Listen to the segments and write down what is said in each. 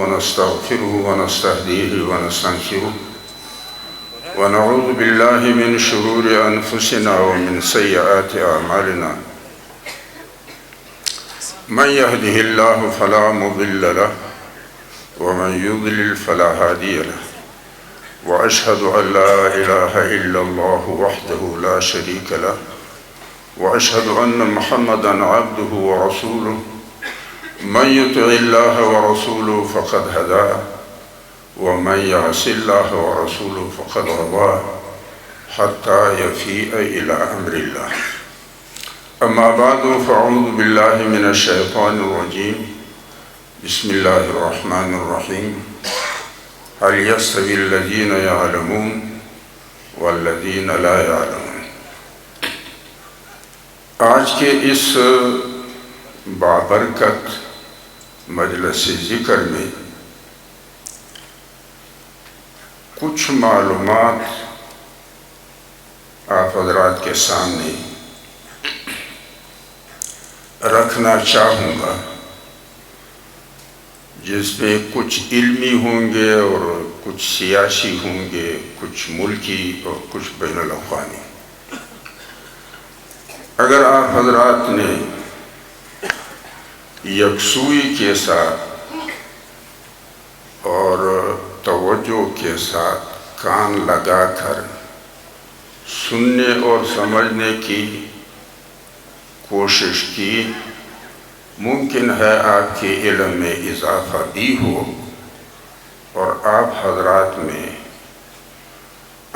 ونستغفره ونستهديه ونستنصره ونعوذ بالله من شرور أنفسنا ومن سيئات أعمالنا من يهده الله فلا مضل له ومن يضلل فلا هادي له وأشهد أن لا إله إلا الله وحده لا شريك له وأشهد أن محمدًا عبده ورسوله من يطع الله ورسوله فقد هداه ومن يعص الله ورسوله فقد غواه حتى يفيء إلى أمر الله. أما بعد فأعوذ بالله من الشيطان الرجيم. بسم الله الرحمن الرحيم. هل يستوي الذين يعلمون والذين لا يعلمون. آج کے اس بابرکت مجلس ذکر میں کچھ معلومات آپ حضرات کے سامنے رکھنا چاہوں گا، جس میں کچھ علمی ہوں گے اور کچھ سیاسی ہوں گے، کچھ ملکی اور کچھ بین الاقوامی۔ اگر آپ حضرات نے یکسوئی کے ساتھ اور توجہ کے ساتھ کان لگا کر سننے اور سمجھنے کی کوشش کی، ممکن ہے آپ کے علم میں اضافہ بھی ہو اور آپ حضرات میں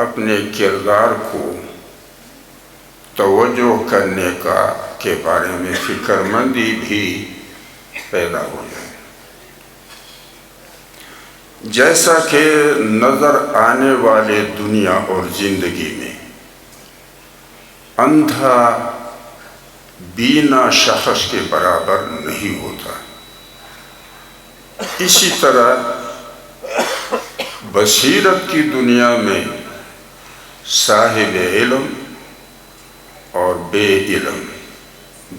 اپنے کردار کو توجہ کرنے کے بارے میں فکر مندی بھی پیدا ہو جائے۔ جیسا کہ نظر آنے والے دنیا اور زندگی میں اندھا بینا شخص کے برابر نہیں ہوتا، اسی طرح بصیرت کی دنیا میں صاحب علم اور بے علم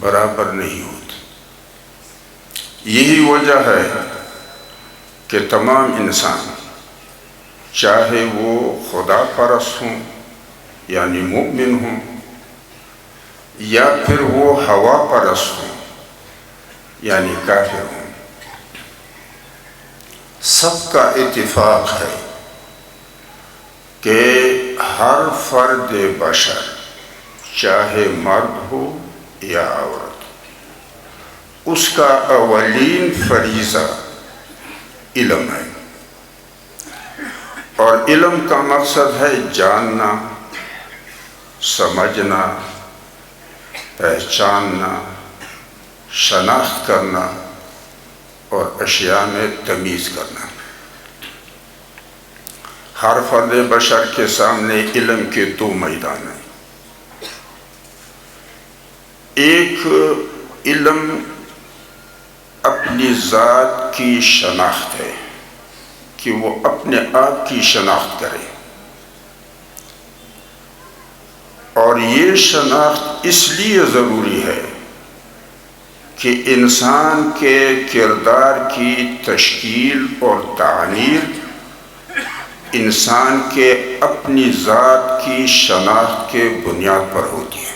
برابر نہیں ہوتے۔ یہی وجہ ہے کہ تمام انسان، چاہے وہ خدا پرست ہوں یعنی مومن ہوں یا پھر وہ ہوا پرست ہوں یعنی کافر ہوں، سب کا اتفاق ہے کہ ہر فرد بشر، چاہے مرد ہو یا عورت، اس کا اولین فریضہ علم ہے، اور علم کا مقصد ہے جاننا، سمجھنا، پہچاننا، شناخت کرنا اور اشیاء میں تمیز کرنا۔ ہر فرد بشر کے سامنے علم کے دو میدان ہیں۔ ایک علم اپنی ذات کی شناخت ہے کہ وہ اپنے آپ کی شناخت کرے، اور یہ شناخت اس لیے ضروری ہے کہ انسان کے کردار کی تشکیل اور تعمیر انسان کے اپنی ذات کی شناخت کے بنیاد پر ہوتی ہے۔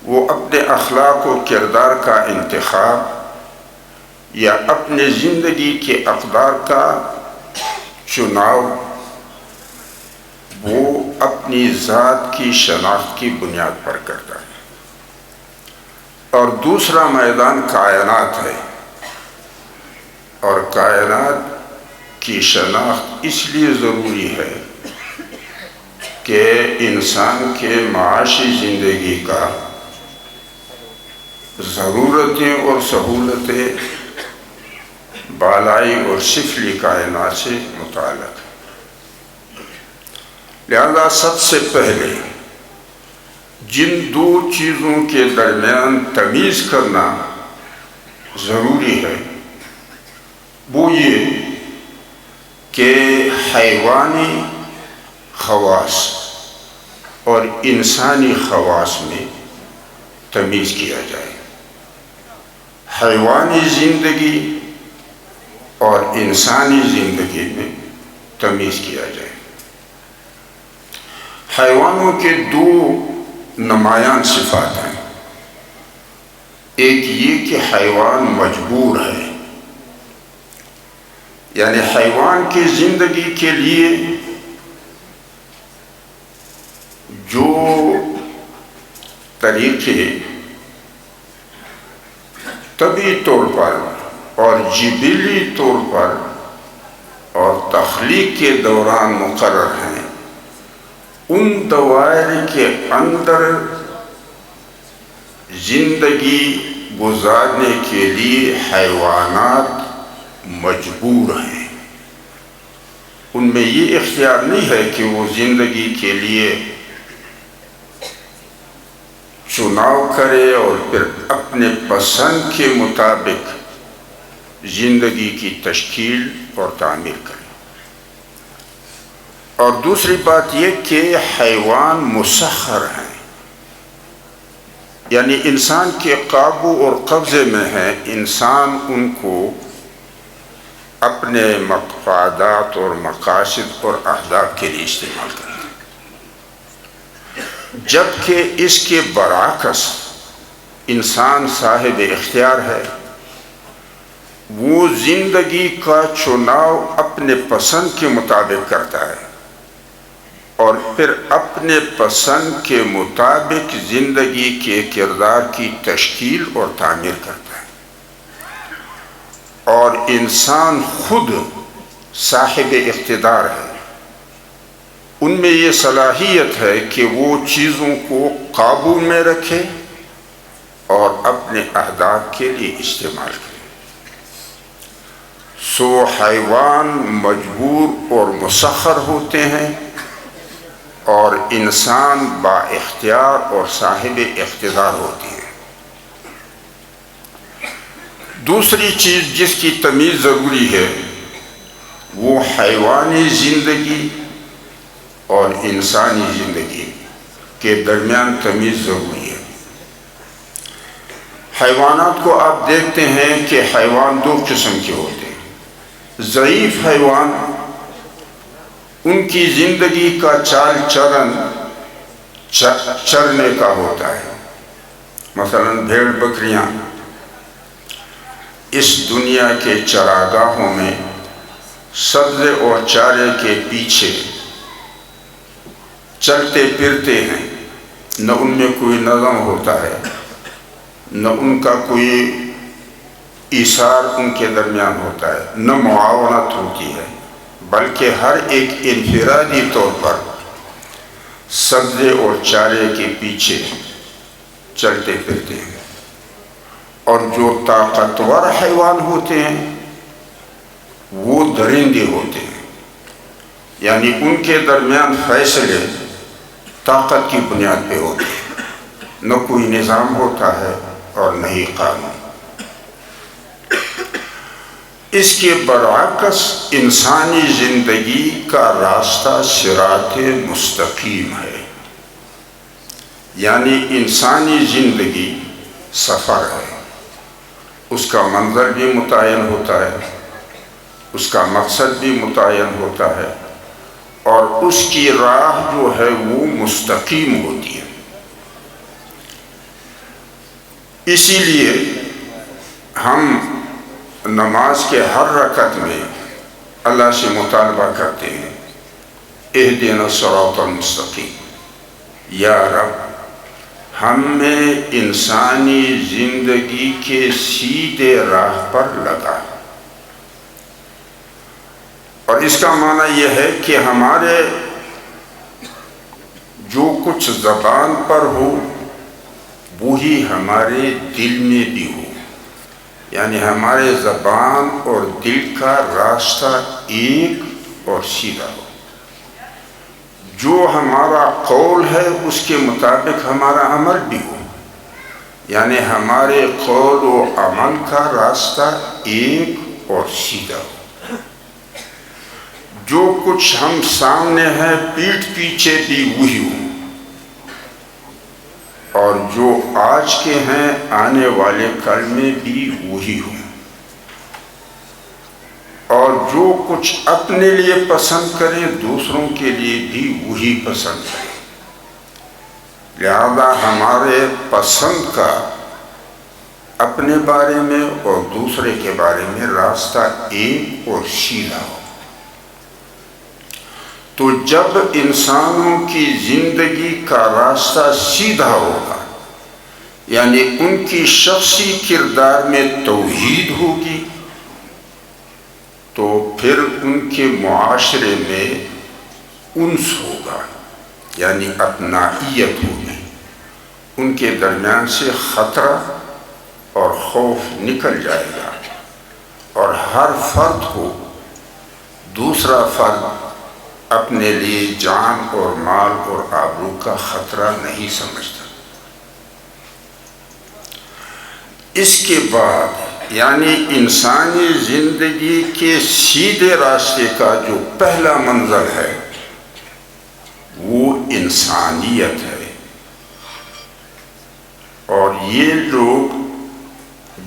وہ اپنے اخلاق و کردار کا انتخاب یا اپنے زندگی کے اقدار کا چناؤ وہ اپنی ذات کی شناخت کی بنیاد پر کرتا ہے۔ اور دوسرا میدان کائنات ہے، اور کائنات کی شناخت اس لیے ضروری ہے کہ انسان کے معاشی زندگی کا ضرورتیں اور سہولتیں بالائی اور سفلی کائنات سے متعلق ہے۔ لہذا سب سے پہلے جن دو چیزوں کے درمیان تمیز کرنا ضروری ہے وہ یہ کہ حیوانی خواص اور انسانی خواص میں تمیز کیا جائے۔ حیوانی زندگی اور انسانی زندگی میں تمیز کیا جائے۔ حیوانوں کے دو نمایاں صفات ہیں، ایک یہ کہ حیوان مجبور ہے، یعنی حیوان کی زندگی کے لیے جو طریقے طبعی طور پر اور جبلی طور پر اور تخلیق کے دوران مقرر ہیں، ان دوائر کے اندر زندگی گزارنے کے لیے حیوانات مجبور ہیں۔ ان میں یہ اختیار نہیں ہے کہ وہ زندگی کے لیے چناؤ کرے اور پھر اپنے پسند کے مطابق زندگی کی تشکیل اور تعمیر کرے۔ اور دوسری بات یہ کہ حیوان مسخر ہیں، یعنی انسان کے قابو اور قبضے میں ہیں، انسان ان کو اپنے مفادات اور مقاصد اور اہداف کے لیے استعمال کرتے ہیں، جبکہ اس کے برعکس انسان صاحب اختیار ہے، وہ زندگی کا چناؤ اپنے پسند کے مطابق کرتا ہے اور پھر اپنے پسند کے مطابق زندگی کے کردار کی تشکیل اور تعمیر کرتا ہے۔ اور انسان خود صاحب اقتدار ہے، ان میں یہ صلاحیت ہے کہ وہ چیزوں کو قابو میں رکھے اور اپنے اہداف کے لیے استعمال کرے۔ سو حیوان مجبور اور مسخر ہوتے ہیں اور انسان با اختیار اور صاحب اقتدار ہوتی ہے۔ دوسری چیز جس کی تمیز ضروری ہے وہ حیوانی زندگی اور انسانی زندگی کے درمیان تمیز ضروری ہے۔ حیوانات کو آپ دیکھتے ہیں کہ حیوان دو قسم کے ہوتے ہیں۔ ضعیف حیوان، ان کی زندگی کا چال چلن چرنے کا ہوتا ہے، مثلا بھیڑ بکریاں اس دنیا کے چراگاہوں میں سبزے اور چارے کے پیچھے چلتے پھرتے ہیں، نہ ان میں کوئی نظم ہوتا ہے، نہ ان کا کوئی ایثار ان کے درمیان ہوتا ہے، نہ معاونت ہوتی ہے، بلکہ ہر ایک انفرادی طور پر سبزے اور چارے کے پیچھے چلتے پھرتے ہیں۔ اور جو طاقتور حیوان ہوتے ہیں وہ درندے ہوتے ہیں، یعنی ان کے درمیان فیصلے طاقت کی بنیاد پہ ہوتے ہیں، نہ کوئی نظام ہوتا ہے اور نہ ہی قانون۔ اس کے برعکس انسانی زندگی کا راستہ صراط مستقیم ہے، یعنی انسانی زندگی سفر ہے، اس کا منظر بھی متعین ہوتا ہے، اس کا مقصد بھی متعین ہوتا ہے، اور اس کی راہ جو ہے وہ مستقیم ہوتی ہے۔ اسی لیے ہم نماز کے ہر رکعت میں اللہ سے مطالبہ کرتے ہیں، اہدنا الصراط المستقیم، یا رب ہمیں انسانی زندگی کے سیدھے راہ پر لگا۔ اور اس کا معنی یہ ہے کہ ہمارے جو کچھ زبان پر ہو وہی ہمارے دل میں بھی ہو، یعنی ہمارے زبان اور دل کا راستہ ایک اور سیدھا ہو۔ جو ہمارا قول ہے اس کے مطابق ہمارا عمل بھی ہو، یعنی ہمارے قول و عمل کا راستہ ایک اور سیدھا ہو۔ جو کچھ ہم سامنے ہے پیٹھ پیچھے بھی وہی ہو، اور جو آج کے ہیں آنے والے کل میں بھی وہی ہوں۔ جو کچھ اپنے لیے پسند کریں دوسروں کے لیے بھی وہی پسند کریں۔ لہذا ہمارے پسند کا اپنے بارے میں اور دوسرے کے بارے میں راستہ ایک اور سیدھا ہو۔ تو جب انسانوں کی زندگی کا راستہ سیدھا ہوگا، یعنی ان کی شخصی کردار میں توحید ہوگی، تو پھر ان کے معاشرے میں انس ہوگا، یعنی اپنائیت ہوگی، ان کے درمیان سے خطرہ اور خوف نکل جائے گا، اور ہر فرد کو دوسرا فرد اپنے لیے جان اور مال اور آبرو کا خطرہ نہیں سمجھتا۔ اس کے بعد یعنی انسانی زندگی کے سیدھے راستے کا جو پہلا منزل ہے وہ انسانیت ہے، اور یہ لوگ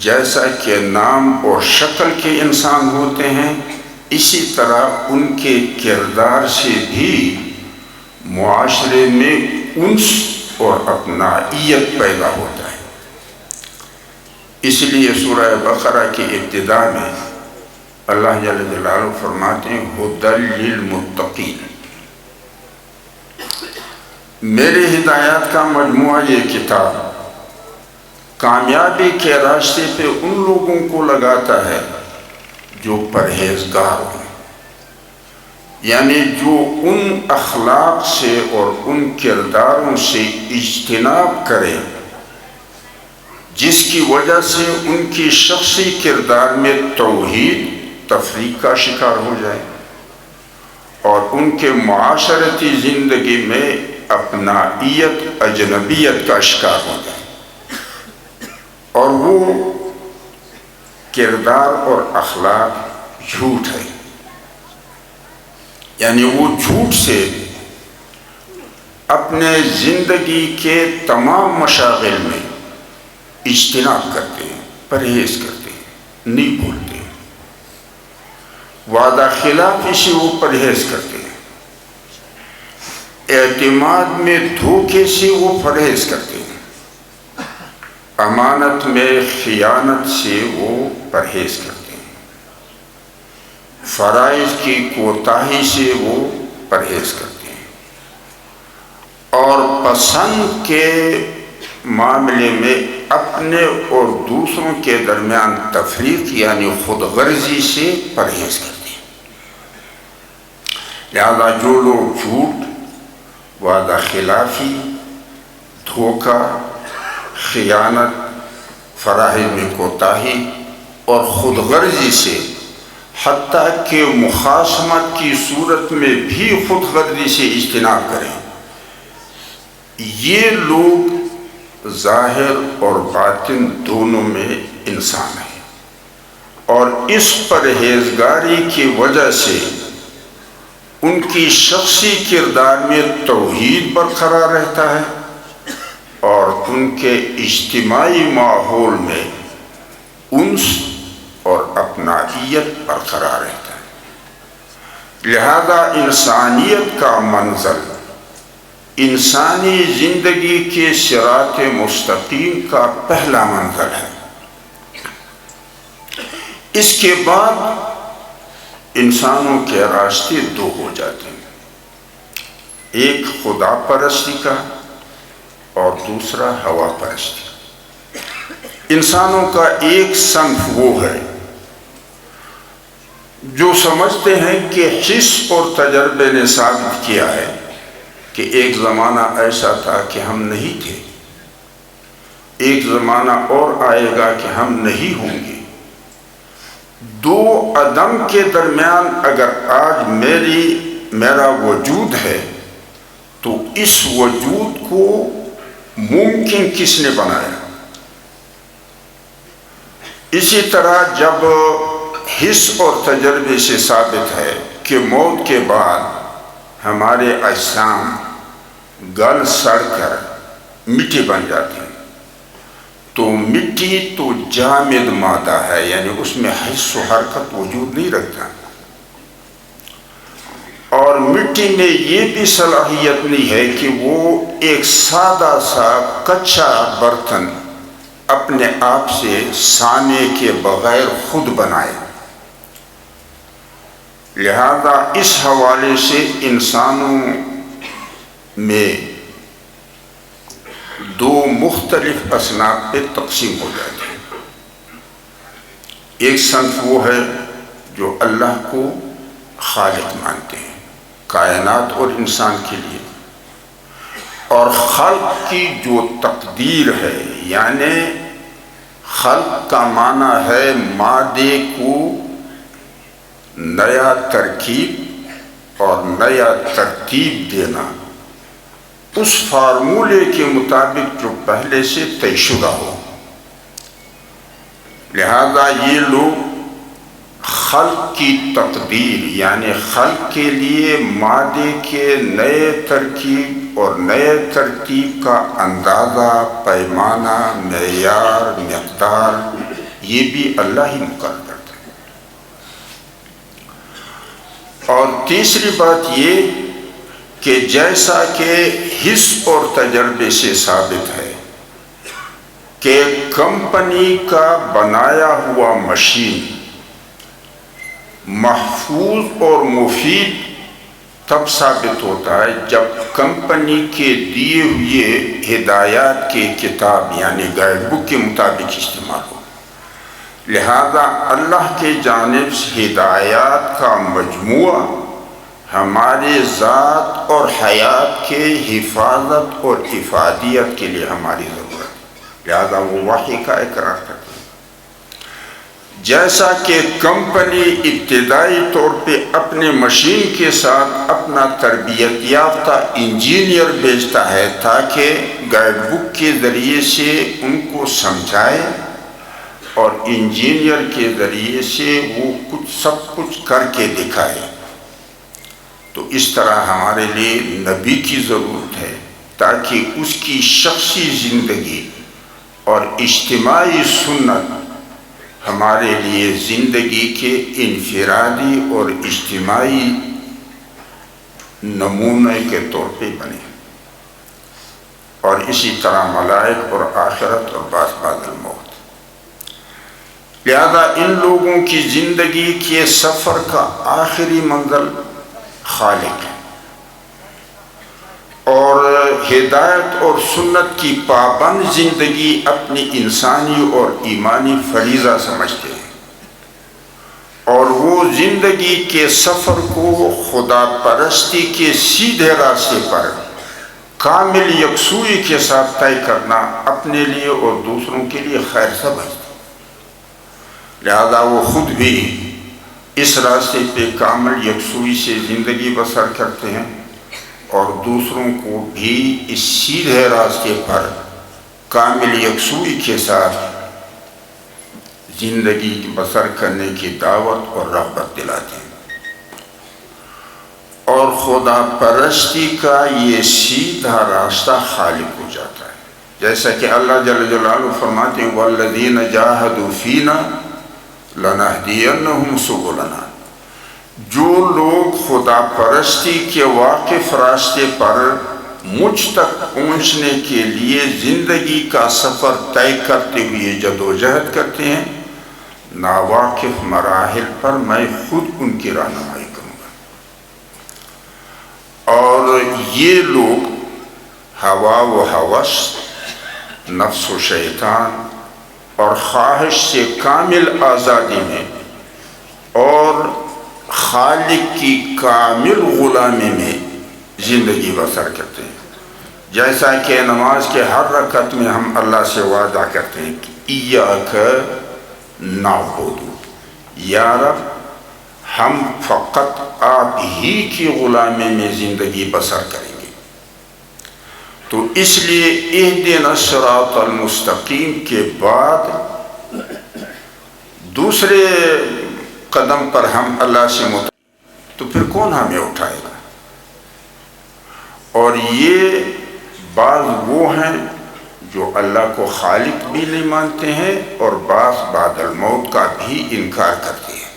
جیسا کہ نام اور شکل کے انسان ہوتے ہیں، اسی طرح ان کے کردار سے بھی معاشرے میں انس اور اپنائیت پیدا ہوتا ہے۔ اس لیے سورہ بقرہ کی ابتدا میں اللہ جل جلالہ فرماتے ہیں ھدی للمتقین۔ میرے ہدایات کا مجموعہ یہ کتاب کامیابی کے راستے پہ ان لوگوں کو لگاتا ہے جو پرہیزگار ہوں، یعنی جو ان اخلاق سے اور ان کرداروں سے اجتناب کرے جس کی وجہ سے ان کی شخصی کردار میں توحید تفریق کا شکار ہو جائے، اور ان کے معاشرتی زندگی میں اپنائیت اجنبیت کا شکار ہو جائے، اور وہ کردار اور اخلاق جھوٹ ہے، یعنی وہ جھوٹ سے اپنے زندگی کے تمام مشاغل میں اجتناب کرتے ہیں، پرہیز کرتے ہیں، نہیں بولتے ہیں، وعدہ خلافی سے وہ پرہیز کرتے ہیں، اعتماد میں دھوکے سے وہ پرہیز کرتے ہیں، امانت میں خیانت سے وہ پرہیز کرتے ہیں، فرائض کی کوتاہی سے وہ پرہیز کرتے ہیں، اور پسند کے معاملے میں اپنے اور دوسروں کے درمیان تفریق یعنی خود غرضی سے پرہیز کرتے ہیں۔ لہذا جو لوگ جھوٹ، وعدہ خلافی، دھوکہ، خیانت، فرائض میں کوتاہی اور خود غرضی سے حتیٰ کہ مخاصمت کی صورت میں بھی خود غرضی سے اجتناب کریں، یہ لوگ ظاہر اور باطن دونوں میں انسان ہیں، اور اس پرہیزگاری کی وجہ سے ان کی شخصی کردار میں توحید برقرار رہتا ہے، اور ان کے اجتماعی ماحول میں انس اور اپنائیت برقرار رہتا ہے۔ لہذا انسانیت کا منزل انسانی زندگی کے صراط مستقیم کا پہلا منزل ہے۔ اس کے بعد انسانوں کے راستے دو ہو جاتے ہیں، ایک خدا پرستی کا اور دوسرا ہوا پرستی۔ انسانوں کا ایک صنف وہ ہے جو سمجھتے ہیں کہ حس اور تجربے نے ثابت کیا ہے کہ ایک زمانہ ایسا تھا کہ ہم نہیں تھے، ایک زمانہ اور آئے گا کہ ہم نہیں ہوں گے۔ دو عدم کے درمیان اگر آج میرا وجود ہے تو اس وجود کو ممکن کس نے بنایا؟ اسی طرح جب حس اور تجربے سے ثابت ہے کہ موت کے بعد ہمارے اجسام گل سڑ کر مٹی بن جاتی ہیں، تو مٹی تو جامد مادہ ہے، یعنی اس میں حس و حرکت وجود نہیں رکھتا، مٹی میں یہ بھی صلاحیت نہیں ہے کہ وہ ایک سادہ سا کچا برتن اپنے آپ سے سانے کے بغیر خود بنائے۔ لہذا اس حوالے سے انسانوں میں دو مختلف اصناف پہ تقسیم ہو جاتے ہیں۔ ایک صنف وہ ہے جو اللہ کو خالق مانتے ہیں کائنات اور انسان کے لیے، اور خلق کی جو تقدیر ہے، یعنی خلق کا معنی ہے مادے کو نیا ترکیب اور نیا ترتیب دینا اس فارمولے کے مطابق جو پہلے سے طے شدہ ہو۔ لہذا یہ لوگ خلق کی تقدیر یعنی خلق کے لیے مادے کے نئے ترکیب اور نئے ترتیب کا اندازہ، پیمانہ، معیار، مقدار یہ بھی اللہ ہی مقرر کرتا ہے۔ اور تیسری بات یہ کہ جیسا کہ حس اور تجربے سے ثابت ہے کہ کمپنی کا بنایا ہوا مشین محفوظ اور مفید تب ثابت ہوتا ہے جب کمپنی کے دیے ہوئے ہدایات کی کتاب یعنی گائیڈ بک کے مطابق استعمال ہو۔ لہذا اللہ کے جانب سے ہدایات کا مجموعہ ہماری ذات اور حیات کے حفاظت اور افادیت کے لیے ہماری ضرورت ہے، لہذا وہ وحی کا اقرار کرتے ہیں۔ جیسا کہ کمپنی ابتدائی طور پہ اپنے مشین کے ساتھ اپنا تربیت یافتہ انجینئر بھیجتا ہے تاکہ گائیڈ بک کے ذریعے سے ان کو سمجھائے اور انجینئر کے ذریعے سے وہ سب کچھ کر کے دکھائے، تو اس طرح ہمارے لیے نبی کی ضرورت ہے تاکہ اس کی شخصی زندگی اور اجتماعی سنت ہمارے لیے زندگی کے انفرادی اور اجتماعی نمونے کے طور پہ بنے، اور اسی طرح ملائک اور آخرت اور بعد الموت۔ لہذا ان لوگوں کی زندگی کے سفر کا آخری منزل خالق ہے، اور ہدایت اور سنت کی پابند زندگی اپنی انسانی اور ایمانی فریضہ سمجھتے ہیں، اور وہ زندگی کے سفر کو خدا پرستی کے سیدھے راستے پر کامل یکسوئی کے ساتھ طے کرنا اپنے لیے اور دوسروں کے لیے خیر سمجھتے ہیں۔ لہذا وہ خود بھی اس راستے پہ کامل یکسوئی سے زندگی بسر کرتے ہیں، اور دوسروں کو بھی اس سیدھے راستے پر کامل یکسوئی کے ساتھ زندگی بسر کرنے کی دعوت اور رغبت دلاتے ہیں۔ اور خدا پرستی کا یہ سیدھا راستہ خالق ہو جاتا ہے، جیسا کہ اللہ جل جلالہ فرماتے ہیں وَالَّذِينَ جَاهَدُوا فِينَا لَنَهْدِيَنَّهُمْ سُبُلَنَا۔ جو لوگ خدا پرستی کے واقف راستے پر مجھ تک پہنچنے کے لیے زندگی کا سفر طے کرتے ہوئے جدوجہد کرتے ہیں، ناواقف مراحل پر میں خود ان کی رہنمائی کروں گا۔ اور یہ لوگ ہوا و ہوس، نفس و شیطان اور خواہش سے کامل آزادی میں اور خالق کی کامل غلامی میں زندگی بسر کرتے ہیں، جیسا کہ نماز کے ہر رکعت میں ہم اللہ سے وعدہ کرتے ہیں کہ ایاک نعبد، یا رب ہم فقط آپ ہی کی غلامی میں زندگی بسر کریں گے۔ تو اس لیے اہدنا الصراط المستقیم کے بعد دوسرے قدم پر ہم اللہ سے تو پھر کون ہمیں اٹھائے گا؟ اور یہ بعض وہ ہیں جو اللہ کو خالق بھی نہیں مانتے ہیں، اور بعض بعد الموت کا بھی انکار کرتے ہیں۔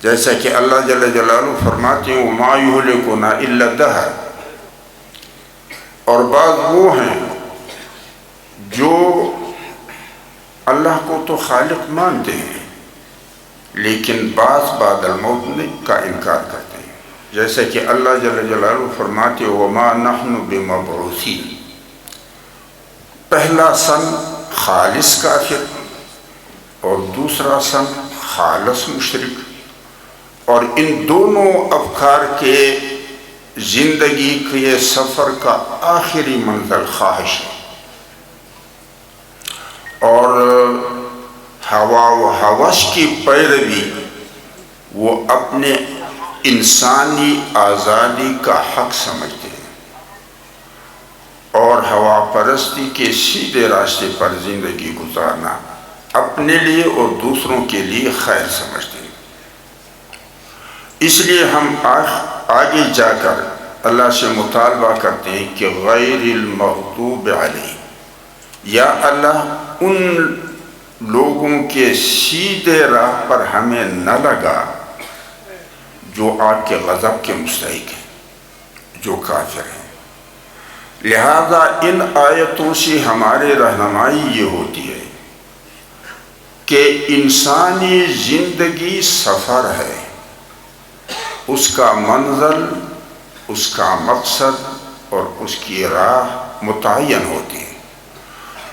جیسا کہ اللہ جل جلالہ فرماتے ہیں وَمَا يُهْلِكُنَا إِلَّا الدَّهْرُ، اور بعض وہ ہیں جو اللہ کو تو خالق مانتے ہیں لیکن بعد الموت کا انکار کرتے ہیں، جیسا کہ اللہ جل جلالہ فرماتے ہیں وَمَا نَحْنُ بِمَبْعُوثِينَ۔ پہلا سن خالص کافر اور دوسرا سن خالص مشرک، اور ان دونوں افکار کے زندگی کے سفر کا آخری منزل خواہش ہے، اور ہوا و ہوس کی پیروی وہ اپنے انسانی آزادی کا حق سمجھتے ہیں، اور ہوا پرستی کے سیدھے راستے پر زندگی گزارنا اپنے لیے اور دوسروں کے لیے خیر سمجھتے ہیں۔ اس لیے ہم آگے جا کر اللہ سے مطالبہ کرتے ہیں کہ غیر المغضوب علیہم، یا اللہ ان لوگوں کے سیدھے راہ پر ہمیں نہ لگا جو آپ کے غضب کے مستحق ہیں، جو کافر ہیں۔ لہذا ان آیتوں سے ہماری رہنمائی یہ ہوتی ہے کہ انسانی زندگی سفر ہے، اس کا منزل، اس کا مقصد اور اس کی راہ متعین ہوتی ہے،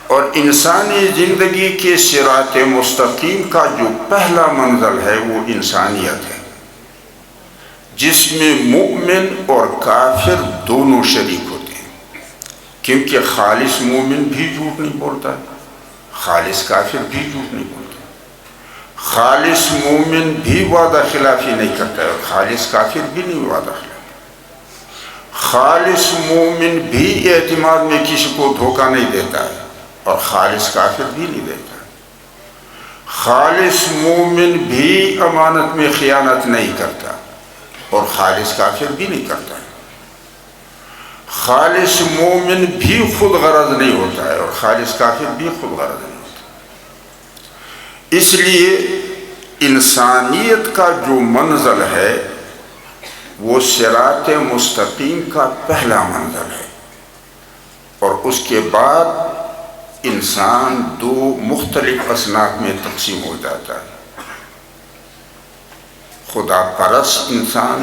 اور انسانی زندگی کے صراط مستقیم کا جو پہلا منزل ہے وہ انسانیت ہے، جس میں مومن اور کافر دونوں شریک ہوتے ہیں، کیونکہ خالص مومن بھی جھوٹ نہیں بولتا، خالص کافر بھی جھوٹ نہیں بولتا، خالص مومن بھی وعدہ خلافی نہیں کرتا ہے اور خالص کافر بھی نہیں وعدہ خلافی، خالص مومن بھی اعتماد میں کسی کو دھوکہ نہیں دیتا ہے اور خالص کافر بھی نہیں دیتا ہے، خالص مومن بھی امانت میں خیانت نہیں کرتا اور خالص کافر بھی نہیں کرتا ہے، خالص مومن بھی خود غرض نہیں ہوتا ہے اور خالص کافر بھی خود غرض نہیں ہوتا۔ اس لیے انسانیت کا جو منزل ہے وہ صراط مستقیم کا پہلا منزل ہے، اور اس کے بعد انسان دو مختلف اصناف میں تقسیم ہو جاتا ہے، خدا پرست انسان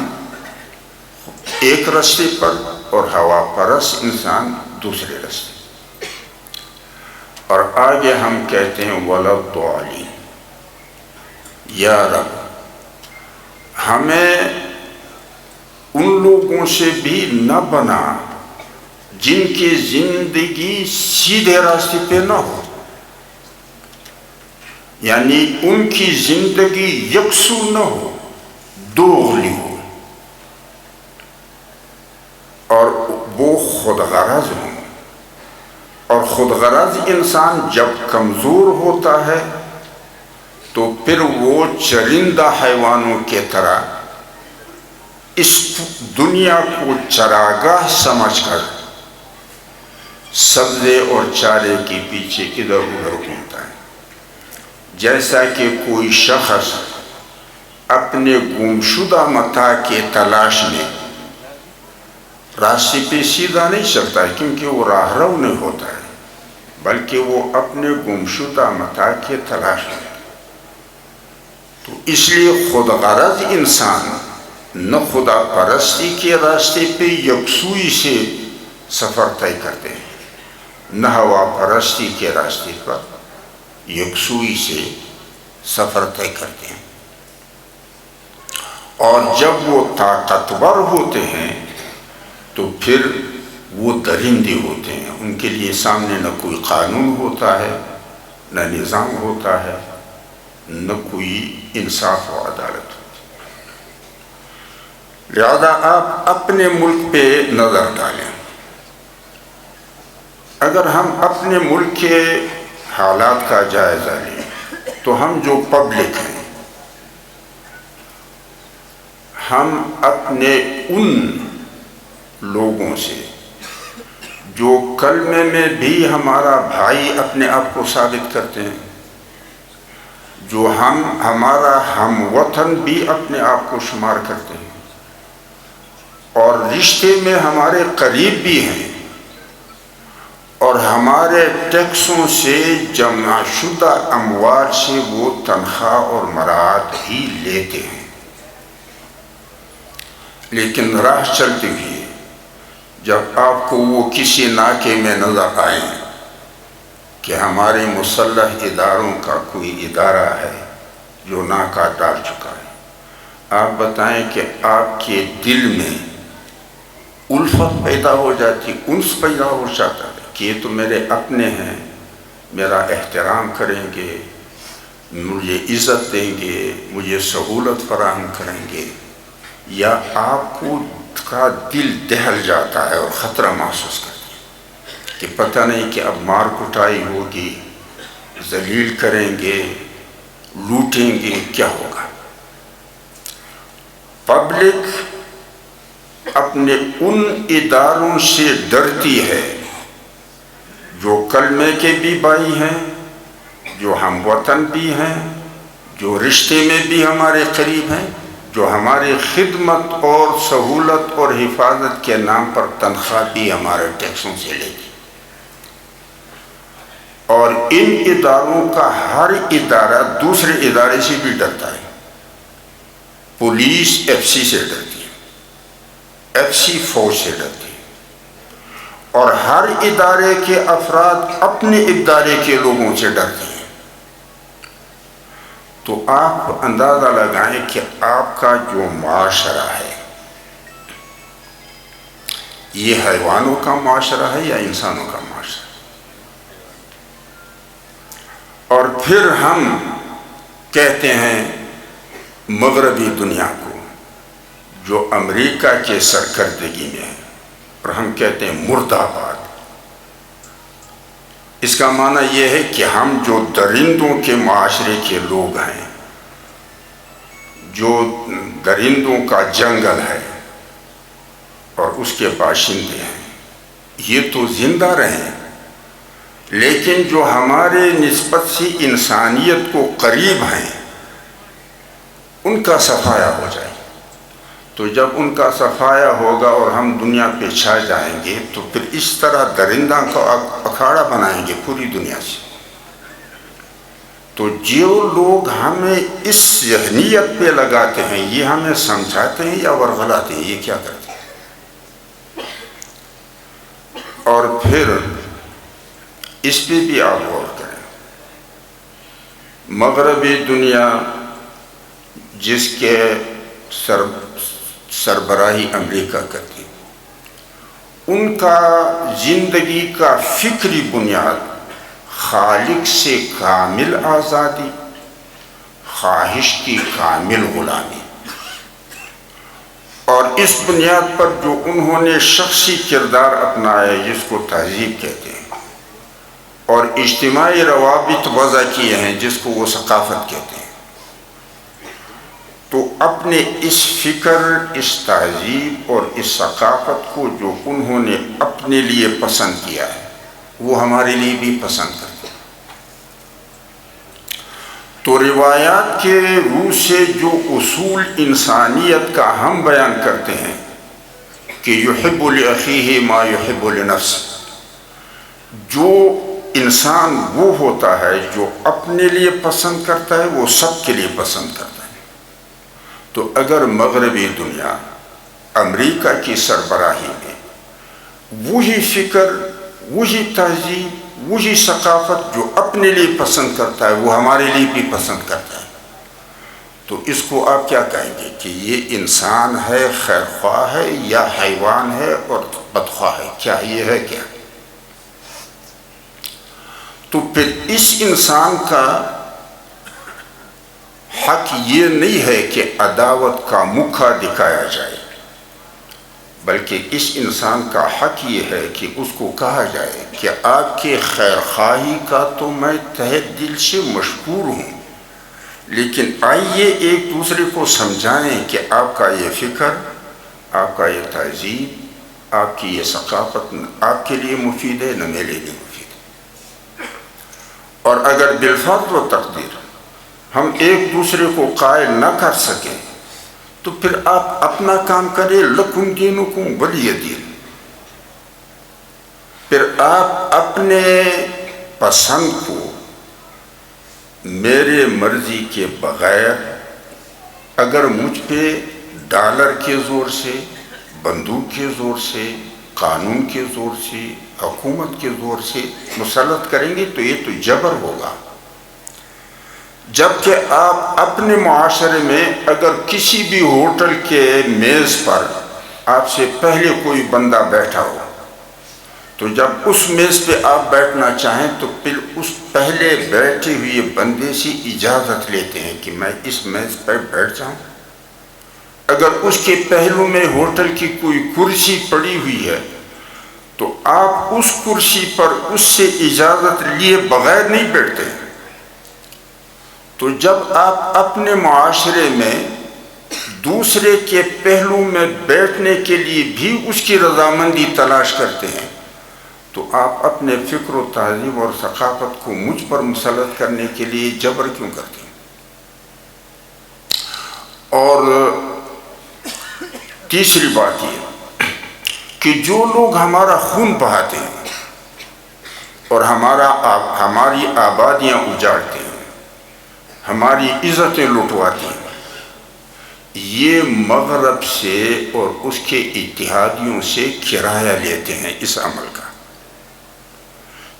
ایک راستے پر اور ہوا پرست انسان دوسرے راستے، اور آگے ہم کہتے ہیں وَلَضَّالِّينَ، یا رب ہمیں ان لوگوں سے بھی نہ بنا جن کی زندگی سیدھے راستے پہ نہ ہو، یعنی ان کی زندگی یکسو نہ ہو، دوغلی ہو، اور وہ خود غرض ہوں، اور خود غرض انسان جب کمزور ہوتا ہے تو پھر وہ چرندہ حیوانوں کے طرح اس دنیا کو چراگاہ سمجھ کر سبزے اور چارے کے پیچھے ادھر ادھر گھومتا ہے، جیسا کہ کوئی شخص اپنے گمشدہ متاع کے تلاش میں راستے پہ سیدھا نہیں چلتا ہے، کیونکہ وہ راہ رو نہیں ہوتا ہے، بلکہ وہ اپنے گمشدہ متاع کے تلاش میں۔ تو اس لیے خود غرض انسان نہ خدا پرستی کے راستے پہ یکسوئی سے سفر طے کرتے ہیں، نہ ہوا پرستی کے راستے پر یکسوئی سے سفر طے کرتے ہیں، اور جب وہ طاقتور ہوتے ہیں تو پھر وہ درندے ہوتے ہیں، ان کے لیے سامنے نہ کوئی قانون ہوتا ہے، نہ نظام ہوتا ہے، نہ کوئی انصاف و عدالت ہوتی۔ لہذا آپ اپنے ملک پہ نظر ڈالیں، اگر ہم اپنے ملک کے حالات کا جائزہ لیں تو ہم جو پبلک ہیں، ہم اپنے ان لوگوں سے جو کلمے میں بھی ہمارا بھائی اپنے آپ کو ثابت کرتے ہیں، جو ہمارا ہم وطن بھی اپنے آپ کو شمار کرتے ہیں اور رشتے میں ہمارے قریب بھی ہیں اور ہمارے ٹیکسوں سے جمع شدہ اموال سے وہ تنخواہ اور مراعات ہی لیتے ہیں، لیکن راہ چلتے ہوئے جب آپ کو وہ کسی ناکے میں نظر آئیں کہ ہمارے مسلح اداروں کا کوئی ادارہ ہے جو ناکہ ڈال چکا ہے، آپ بتائیں کہ آپ کے دل میں الفت پیدا ہو جاتی، انس پیدا ہو جاتا ہے کہ یہ تو میرے اپنے ہیں، میرا احترام کریں گے، مجھے عزت دیں گے، مجھے سہولت فراہم کریں گے، یا آپ کو کا دل دہل جاتا ہے اور خطرہ محسوس کرتے ہیں کہ پتہ نہیں کہ اب مار کٹائی ہوگی، ذلیل کریں گے، لوٹیں گے، کیا ہوگا؟ پبلک اپنے ان اداروں سے ڈرتی ہے جو کلمے کے بھی بھائی ہیں، جو ہم وطن بھی ہیں، جو رشتے میں بھی ہمارے قریب ہیں، جو ہماری خدمت اور سہولت اور حفاظت کے نام پر تنخواہ بھی ہمارے ٹیکسوں سے لے گی۔ اور ان اداروں کا ہر ادارہ دوسرے ادارے سے بھی ڈرتا ہے۔ پولیس ایف سی سے ڈرتی ہے، ایف سی فوج سے ڈرتی ہے، اور ہر ادارے کے افراد اپنے ادارے کے لوگوں سے ڈرتے ہیں۔ تو آپ اندازہ لگائیں کہ آپ کا جو معاشرہ ہے یہ حیوانوں کا معاشرہ ہے یا انسانوں کا معاشرہ؟ اور پھر ہم کہتے ہیں مغربی دنیا کو جو امریکہ کے سرکردگی میں ہے، اور ہم کہتے ہیں مردہ آباد۔ اس کا معنی یہ ہے کہ ہم جو درندوں کے معاشرے کے لوگ ہیں، جو درندوں کا جنگل ہے اور اس کے باشندے ہیں، یہ تو زندہ رہیں، لیکن جو ہمارے نسبت سے انسانیت کو قریب ہیں ان کا صفایا ہو جائے۔ تو جب ان کا صفایا ہوگا اور ہم دنیا پہ چھا جائیں گے تو پھر اس طرح درندہ کو اکھاڑا بنائیں گے پوری دنیا سے۔ تو جو لوگ ہمیں اس ذہنیت پہ لگاتے ہیں یہ ہمیں سمجھاتے ہیں یا ورغلاتے ہیں، یہ کیا کرتے ہیں؟ اور پھر اس پہ بھی آپ غور کریں، مغربی دنیا جس کے سربراہی امریکہ کرتی، ان کا زندگی کا فکری بنیاد خالق سے کامل آزادی، خواہش کی کامل غلامی، اور اس بنیاد پر جو انہوں نے شخصی کردار اپنایا جس کو تہذیب کہتے ہیں، اور اجتماعی روابط وضع کیے ہیں جس کو وہ ثقافت کہتے ہیں، تو اپنے اس فکر، اس تہذیب اور اس ثقافت کو جو انہوں نے اپنے لیے پسند کیا ہے وہ ہمارے لیے بھی پسند کرتے ہیں۔ تو روایات کے روح سے جو اصول انسانیت کا ہم بیان کرتے ہیں کہ یحب لأخیہ ما یحب لنفسہ، جو انسان وہ ہوتا ہے جو اپنے لیے پسند کرتا ہے وہ سب کے لیے پسند کرتا ہے۔ تو اگر مغربی دنیا امریکہ کی سربراہی میں وہی فکر، وہی تہذیب، وہی ثقافت جو اپنے لیے پسند کرتا ہے وہ ہمارے لیے بھی پسند کرتا ہے، تو اس کو آپ کیا کہیں گے کہ یہ انسان ہے، خیر خواہ ہے، یا حیوان ہے اور بدخواہ ہے؟ کیا یہ ہے کیا؟ تو پھر اس انسان کا حق یہ نہیں ہے کہ عداوت کا مکھا دکھایا جائے، بلکہ اس انسان کا حق یہ ہے کہ اس کو کہا جائے کہ آپ کے خیر خواہی کا تو میں تہہ دل سے مشکور ہوں، لیکن آئیے ایک دوسرے کو سمجھائیں کہ آپ کا یہ فکر، آپ کا یہ تہذیب، آپ کی یہ ثقافت آپ کے لیے مفید ہے نہ میرے لیے مفید ہے۔ اور اگر بالفرض و تقدیر ہم ایک دوسرے کو قائل نہ کر سکیں تو پھر آپ اپنا کام کریں، لکم دینکم ولی دین۔ پھر آپ اپنے پسند کو میرے مرضی کے بغیر اگر مجھ پہ ڈالر کے زور سے، بندوق کے زور سے، قانون کے زور سے، حکومت کے زور سے مسلط کریں گے تو یہ تو جبر ہوگا۔ جبکہ آپ اپنے معاشرے میں اگر کسی بھی ہوٹل کے میز پر آپ سے پہلے کوئی بندہ بیٹھا ہو تو جب اس میز پہ آپ بیٹھنا چاہیں تو پھر اس پہلے بیٹھے ہوئے بندے سے اجازت لیتے ہیں کہ میں اس میز پر بیٹھ جاؤں۔ اگر اس کے پہلو میں ہوٹل کی کوئی کرسی پڑی ہوئی ہے تو آپ اس کرسی پر اس سے اجازت لیے بغیر نہیں بیٹھتے۔ تو جب آپ اپنے معاشرے میں دوسرے کے پہلو میں بیٹھنے کے لیے بھی اس کی رضامندی تلاش کرتے ہیں تو آپ اپنے فکر و تہذیب اور ثقافت کو مجھ پر مسلط کرنے کے لیے جبر کیوں کرتے ہیں؟ اور تیسری بات یہ کہ جو لوگ ہمارا خون بہاتے ہیں اور ہماری آبادیاں اجاڑتے ہیں، ہماری عزتیں لٹواتے ہیں، یہ مغرب سے اور اس کے اتحادیوں سے کرایہ لیتے ہیں اس عمل کا۔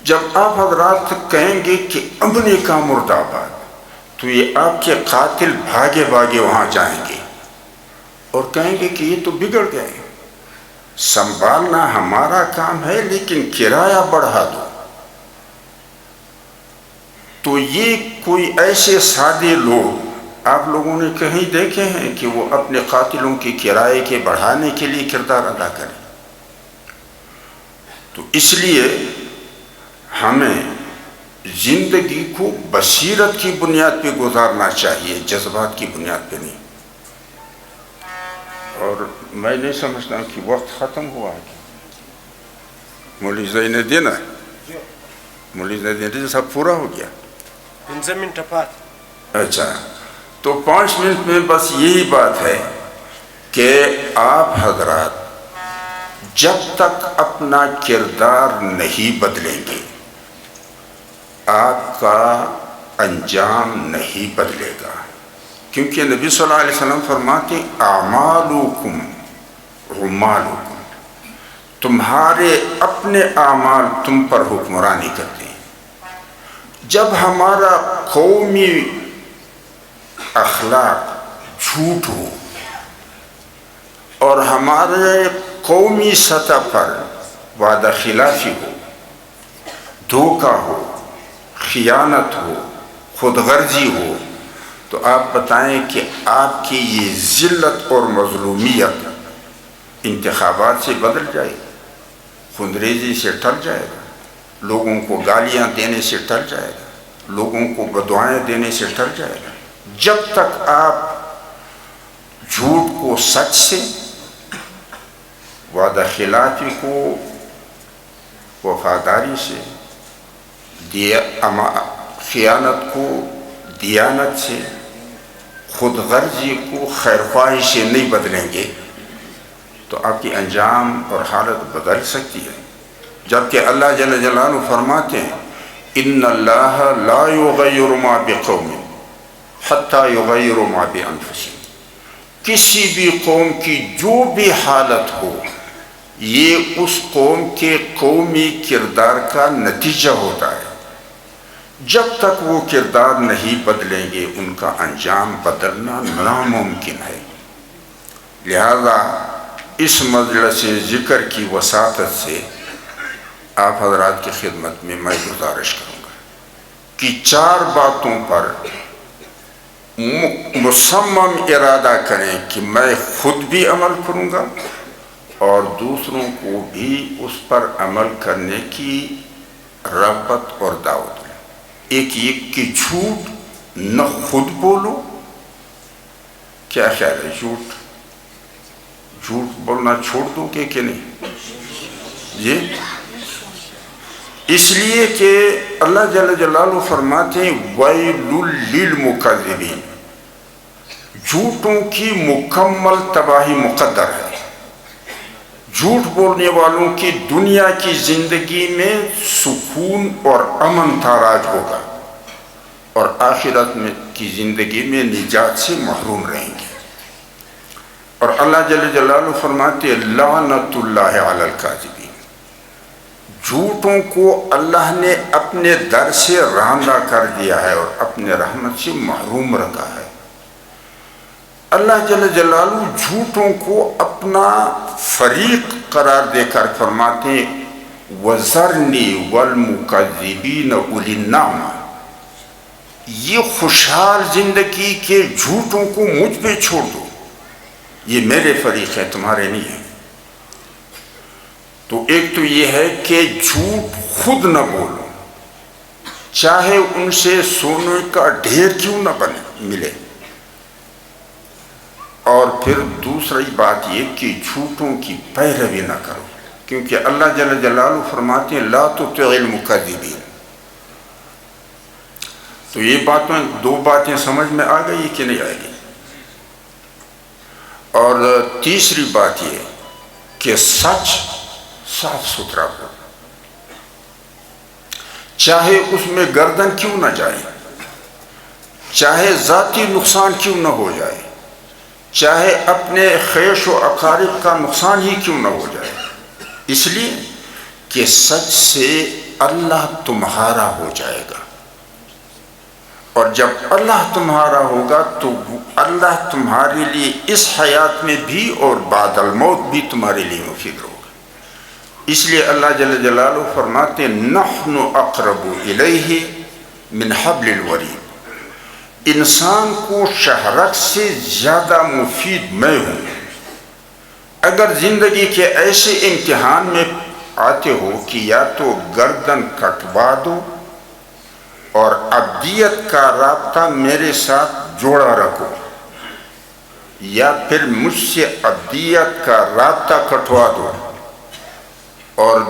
جب آپ حضرات کہیں گے کہ امن کا مرد آباد تو یہ آپ کے قاتل بھاگے بھاگے وہاں جائیں گے اور کہیں گے کہ یہ تو بگڑ گئے، سنبھالنا ہمارا کام ہے لیکن کرایہ بڑھا دو۔ تو یہ کوئی ایسے سادے لوگ آپ لوگوں نے کہیں دیکھے ہیں کہ وہ اپنے قاتلوں کے کرائے کے بڑھانے کے لیے کردار ادا کریں؟ تو اس لیے ہمیں زندگی کو بصیرت کی بنیاد پہ گزارنا چاہیے، جذبات کی بنیاد پہ نہیں۔ اور میں نہیں سمجھتا کہ وقت ختم ہوا ہے۔ مولوی زین الدین صاحب پورا ہو گیا؟ 5 منٹ بعد۔ اچھا، تو 5 منٹ میں بس یہی بات ہے کہ آپ حضرات جب تک اپنا کردار نہیں بدلیں گے آپ کا انجام نہیں بدلے گا، کیونکہ نبی صلی اللہ علیہ وسلم فرماتے اعمالکم عمالکم، تمہارے اپنے اعمال تم پر حکمرانی کرتے ہیں۔ جب ہمارا قومی اخلاق جھوٹ ہو اور ہمارے قومی سطح پر وعدہ خلافی ہو، دھوکہ ہو، خیانت ہو، خود غرضی ہو، تو آپ بتائیں کہ آپ کی یہ ذلت اور مظلومیت انتخابات سے بدل جائے گی، خونریزی سے ٹل جائے گا، لوگوں کو گالیاں دینے سے ٹل جائے گا، لوگوں کو بدعائیں دینے سے ٹل جائے گا۔ جب تک آپ جھوٹ کو سچ سے، وعدہ خلافی کو وفاداری سے، خیانت کو دیانت سے، خود غرضی کو خیرخواہی سے نہیں بدلیں گے تو آپ کی انجام اور حالت بدل سکتی ہے۔ جبکہ اللہ جل جلالہ فرماتے ہیں ان اللہ لا یغیر ما بقوم حتی یغیروا ما بانفسہم، کسی بھی قوم کی جو بھی حالت ہو یہ اس قوم کے قومی کردار کا نتیجہ ہوتا ہے۔ جب تک وہ کردار نہیں بدلیں گے ان کا انجام بدلنا ناممکن ہے۔ لہذا اس مجلس ذکر کی وساطت سے آپ حضرات کی خدمت میں میں گزارش کروں گا کہ 4 باتوں پر مصمم ارادہ کریں کہ میں خود بھی عمل کروں گا اور دوسروں کو بھی اس پر عمل کرنے کی رغبت اور دعوت دیں۔ ایک یہ کہ جھوٹ نہ خود بولو، کیا خیال ہے جھوٹ بولنا چھوڑ دو کہ نہیں؟ یہ اس لیے کہ اللہ جل جلالہ فرماتے ہیں وَيْلٌ لِّلْمُكَذِّبِينَ، جھوٹوں کی مکمل تباہی مقدر ہے۔ جھوٹ بولنے والوں کی دنیا کی زندگی میں سکون اور امن تاراج ہوگا، اور آخرت میں کی زندگی میں نجات سے محروم رہیں گے۔ اور اللہ جل جلالہ فرماتے ہیں لعنت اللہ علی الکاذبین، جھوٹوں کو اللہ نے اپنے در سے راندہ کر دیا ہے اور اپنے رحمت سے محروم رکھا ہے۔ اللہ جل جلالہ جھوٹوں کو اپنا فریق قرار دے کر فرماتے ہیں وَذَرْنِي وَالْمُكَذِّبِينَ أُولِي النَّعْمَةِ، یہ خوشحال زندگی کے جھوٹوں کو مجھ پہ چھوڑ دو، یہ میرے فریق ہیں، تمہارے نہیں ہیں۔ تو ایک تو یہ ہے کہ جھوٹ خود نہ بولو، چاہے ان سے سونے کا ڈھیر کیوں نہ ملے۔ اور پھر دوسری بات یہ کہ جھوٹوں کی پیروی نہ کرو، کیونکہ اللہ جل جلالہ فرماتے ہیں لا تطع المکذبین۔ تو یہ دو باتیں سمجھ میں آ گئی کہ نہیں آئے گی؟ اور تیسری بات یہ کہ سچ صاف ستھرا ہو، چاہے اس میں گردن کیوں نہ جائے، چاہے ذاتی نقصان کیوں نہ ہو جائے، چاہے اپنے خیش و اقارب کا نقصان ہی کیوں نہ ہو جائے، اس لیے کہ سچ سے اللہ تمہارا ہو جائے گا، اور جب اللہ تمہارا ہوگا تو اللہ تمہارے لیے اس حیات میں بھی اور بعد الموت بھی تمہارے لیے مفید ہوگا۔ اس لیے اللہ جل جلالہ فرماتے نحن اقرب الیہ من حبل الورید، انسان کو شہرک سے زیادہ مفید میں ہوں۔ اگر زندگی کے ایسے امتحان میں آتے ہو کہ یا تو گردن کٹوا دو اور ابدیت کا رابطہ میرے ساتھ جوڑا رکھو، یا پھر مجھ سے ابدیت کا رابطہ کٹوا دو اور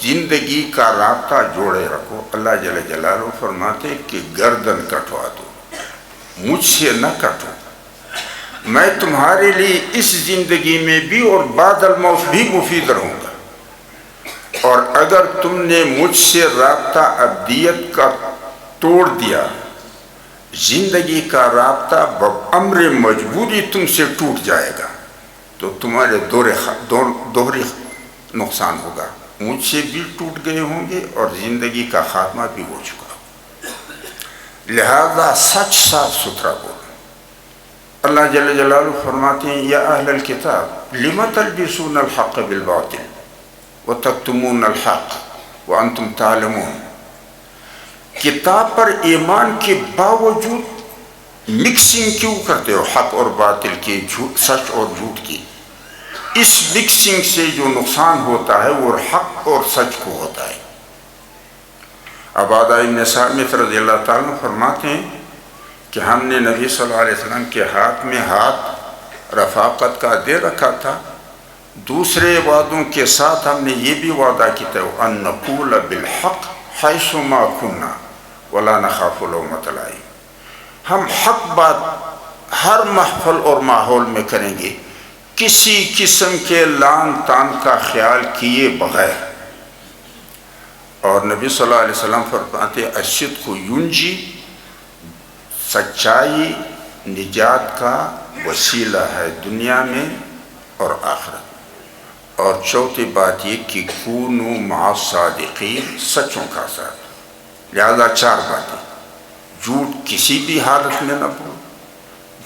زندگی کا رابطہ جوڑے رکھو، اللہ جل جلالہ فرماتے کہ گردن کٹوا دو، مجھ سے نہ کٹو، میں تمہارے لیے اس زندگی میں بھی اور بعد الموت بھی مفید رہوں گا۔ اور اگر تم نے مجھ سے رابطہ ابدیت کا توڑ دیا، زندگی کا رابطہ بامر مجبوری تم سے ٹوٹ جائے گا، تو تمہارے دوہری نقصان ہوگا، مجھ سے بھی ٹوٹ گئے ہوں گے اور زندگی کا خاتمہ بھی ہو چکا۔ لہذا سچ صاف ستھرا بولو۔ اللہ جل جلالہ فرماتے ہیں یا اہل الکتاب لم تلبسون الحق بالباطل وتکتمون الحق وانتم تعلمون، کتاب پر ایمان کے باوجود مکسنگ کیوں کرتے ہو حق اور باطل کی، سچ اور جھوٹ کی؟ اس مکسنگ سے جو نقصان ہوتا ہے وہ حق اور سچ کو ہوتا ہے۔ عبادہ بن صامت رضی اللہ تعالیٰ فرماتے ہیں کہ ہم نے نبی صلی اللہ علیہ وسلم کے ہاتھ میں ہاتھ رفاقت کا دے رکھا تھا، دوسرے وعدوں کے ساتھ ہم نے یہ بھی وعدہ کیا تھا ان نقول بالحق حیث ما کنا ولا نخاف لومۃ لائم، ہم حق بات ہر محفل اور ماحول میں کریں گے، کسی قسم کے لان تان کا خیال کیے بغیر۔ اور نبی صلی اللہ علیہ وسلم فرماتے الصدق ینجی، سچائی نجات کا وسیلہ ہے دنیا میں اور آخرت۔ اور چوتھی بات یہ کہ کونوا مع الصادقین، سچوں کا ساتھ۔ لہذا چار باتیں، جھوٹ کسی بھی حالت میں نہ بولو،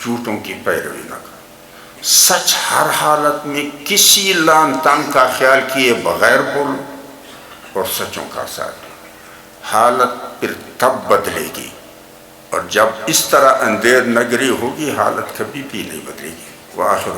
جھوٹوں کی پیروی نہ کرو، سچ ہر حالت میں کسی لان تان کا خیال کیے بغیر بولو، اور سچوں کا ساتھ۔ حالت پھر تب بدلے گی، اور جب اس طرح اندھیر نگری ہوگی حالت کبھی بھی نہیں بدلے گی۔ وآخر